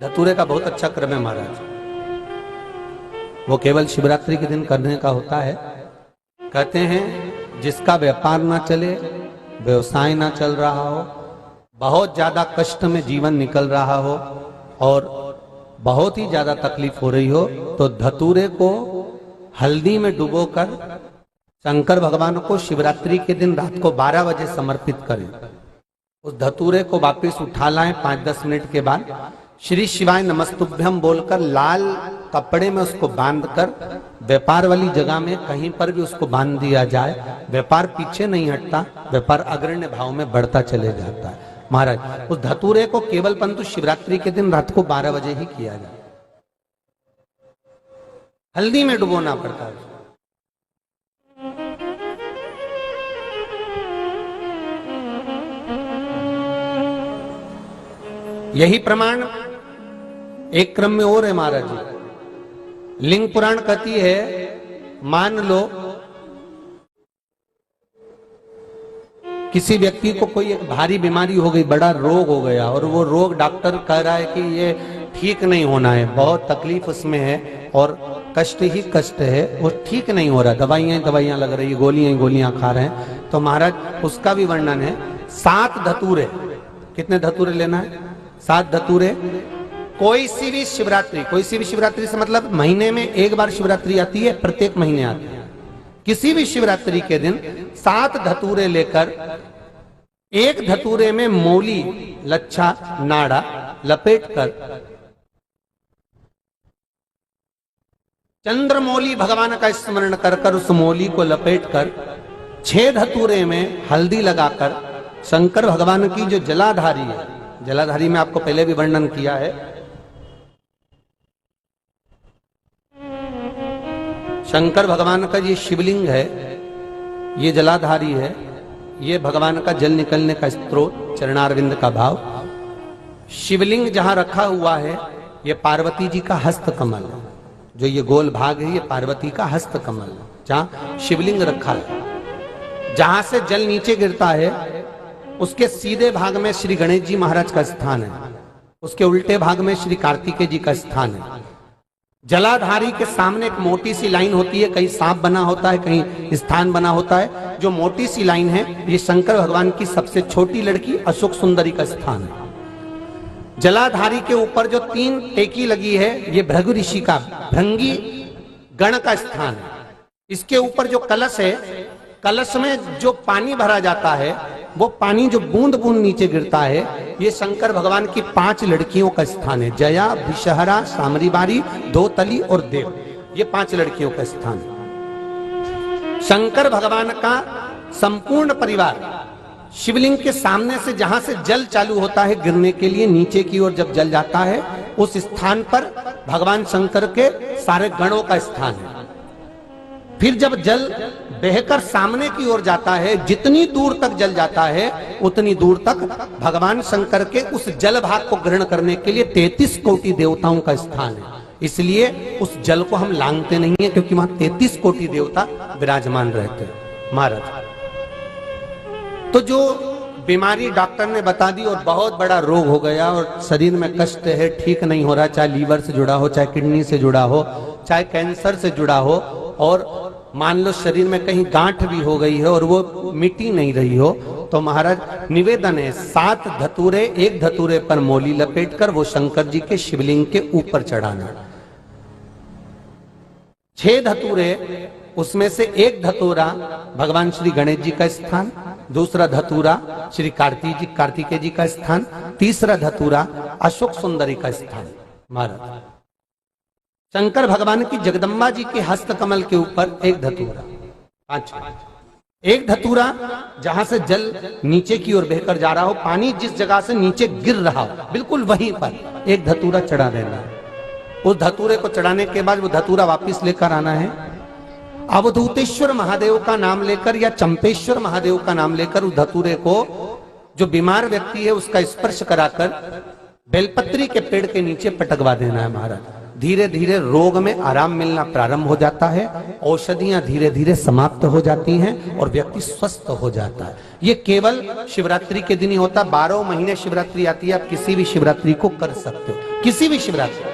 धतूरे का बहुत अच्छा क्रम है महाराज। वो केवल शिवरात्रि के दिन करने का होता है। कहते हैं जिसका व्यापार ना चले, व्यवसाय ना चल रहा हो, बहुत ज्यादा कष्ट में जीवन निकल रहा हो और बहुत ही ज्यादा तकलीफ हो रही हो, तो धतूरे को हल्दी में डुबोकर शंकर भगवान को शिवरात्रि के दिन रात को 12 बजे समर्पित करें। उस धतूरे को वापस उठा लाएं 5-10 मिनट के बाद, श्री शिवाय नमस्तुभ्यम बोलकर लाल कपड़े में उसको बांधकर व्यापार वाली जगह में कहीं पर भी उसको बांध दिया जाए। व्यापार पीछे नहीं हटता, व्यापार अग्रण्य भाव में बढ़ता चले जाता है। महाराज उस धतूरे को केवल परंतु शिवरात्रि के दिन रात को 12 बजे ही किया जाए, हल्दी में डुबोना पड़ता है। यही प्रमाण एक क्रम में और है महाराज जी। लिंग पुराण कहती है, मान लो किसी व्यक्ति को कोई एक भारी बीमारी हो गई, बड़ा रोग हो गया और वो रोग डॉक्टर कह रहा है कि ये ठीक नहीं होना है, बहुत तकलीफ उसमें है और कष्ट ही कष्ट है, वो ठीक नहीं हो रहा, दवाइयां लग रही है, गोलियां खा रहे हैं। तो महाराज उसका भी वर्णन है। 7 धतूरे, कितने धतूरे लेना है? 7 धतूरे। कोई सी भी शिवरात्रि से मतलब महीने में एक बार शिवरात्रि आती है, प्रत्येक महीने आती है। किसी भी शिवरात्रि के दिन 7 धतूरे लेकर एक धतूरे में मौली, लच्छा, नाड़ा लपेटकर चंद्रमौली भगवान का स्मरण कर उस मौली को लपेटकर 6 धतूरे में हल्दी लगाकर शंकर भगवान की जो जलाधारी है, जलाधारी में आपको पहले भी वर्णन किया है, शंकर भगवान का ये शिवलिंग है, ये जलाधारी है, ये भगवान का जल निकलने का स्त्रोत, चरणारविंद का भाव। शिवलिंग जहां रखा हुआ है ये पार्वती जी का हस्त कमल है, जो ये गोल भाग है ये पार्वती का हस्त कमल है, जहां शिवलिंग रखा है। जहां से जल नीचे गिरता है उसके सीधे भाग में श्री गणेश जी महाराज का स्थान है, उसके उल्टे भाग में श्री कार्तिकेय जी का स्थान है। जलाधारी के सामने एक मोटी सी लाइन होती है, कहीं सांप बना होता है, कहीं स्थान बना होता है। जो मोटी सी लाइन है ये शंकर भगवान की सबसे छोटी लड़की अशोक सुंदरी का स्थान है। जलाधारी के ऊपर जो 3 टेकी लगी है ये भृगु ऋषि का, भृंगी गण का स्थान है। इसके ऊपर जो कलश है, कलश में जो पानी भरा जाता है वो पानी जो बूंद बूंद नीचे गिरता है ये शंकर भगवान की 5 लड़कियों का स्थान है। जया, भिषहरा, सामरीबारी, दोतली और देव, ये 5 लड़कियों का स्थान है। शंकर भगवान का संपूर्ण परिवार शिवलिंग के सामने से, जहां से जल चालू होता है गिरने के लिए नीचे की ओर जब जल जाता है, उस स्थान पर भगवान शंकर के सारे गणों का स्थान है। फिर जब जल बहकर सामने की ओर जाता है, जितनी दूर तक जल जाता है उतनी दूर तक भगवान शंकर के उस जल भाग को ग्रहण करने के लिए 33 कोटि देवताओं का स्थान है। इसलिए उस जल को हम लांघते नहीं है, क्योंकि वहां 33 कोटि देवता विराजमान रहते हैं महाराज। तो जो बीमारी डॉक्टर ने बता दी और बहुत बड़ा रोग हो गया और शरीर में कष्ट है, ठीक नहीं हो रहा, चाहे लीवर से जुड़ा हो, चाहे किडनी से जुड़ा हो, चाहे कैंसर से जुड़ा हो, और मान लो शरीर में कहीं गांठ भी हो गई है और वो मिटी नहीं रही हो, तो महाराज निवेदन है 7 धतूरे, एक धतूरे पर मौली लपेटकर वो शंकर जी के शिवलिंग के ऊपर चढ़ाना। 6 धतूरे, उसमें से एक धतूरा भगवान श्री गणेश जी का स्थान, दूसरा धतूरा श्री कार्तिकेय जी का स्थान, तीसरा धतूरा अशोक सुंदरी का स्थान। महाराज शंकर भगवान की जगदम्बा जी के हस्त कमल के ऊपर एक धतूरा, 5, एक धतूरा जहां से जल नीचे की ओर बहकर जा रहा हो, पानी जिस जगह से नीचे गिर रहा हो बिल्कुल वहीं पर एक धतूरा चढ़ा देना। उस धतूरे को चढ़ाने के बाद वो धतूरा वापिस लेकर आना है। अवधूतेश्वर महादेव का नाम लेकर या चंपेश्वर महादेव का नाम लेकर उस धतूरे को, जो बीमार व्यक्ति है उसका स्पर्श कराकर बेलपत्री के पेड़ के नीचे पटकवा देना है महाराज। धीरे धीरे रोग में आराम मिलना प्रारंभ हो जाता है, औषधियां धीरे धीरे समाप्त हो जाती हैं और व्यक्ति स्वस्थ हो जाता है। ये केवल शिवरात्रि के दिन ही होता। 12 महीने शिवरात्रि आती है, आप किसी भी शिवरात्रि को कर सकते हो, किसी भी शिवरात्रि।